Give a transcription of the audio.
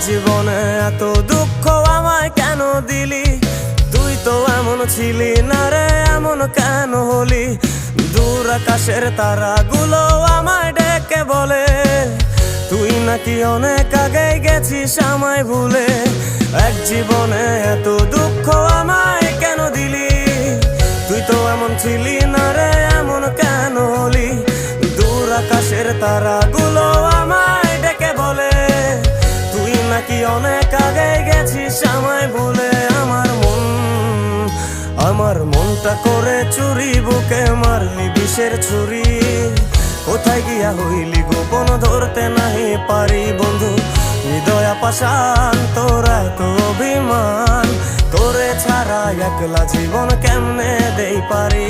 জীবনে এত দুঃখ আমায় কেন দিলি? তুই তো এমন ছিলি না রে, এমন কেন হলি? দূর আকাশের তারাগুলো আমায় ডেকে বলে তুই নাকি অনেক আগে গেছিস আমায় ভুলে। এক জীবনে এত দুঃখ আমায় কেন দিলি? তুই তো এমন ছিলি না রে, এমন কেন হলি? দূর আকাশের তারাগুলো আমায় ডেকে বলে তুই নাকি অনেক আগে গেছিস আমায় ভুলে। আমার মনটা করে চুরি, বুকে মারলি বিষের ছুরি। কোথায় গিয়া হইলি গোপন ধরতে নাহি পারি বন্ধু। হৃদয় পাষাণ তোরা তো অভিমান, তোরে ছাড়া একলা জীবন কেমনে দেই পারি।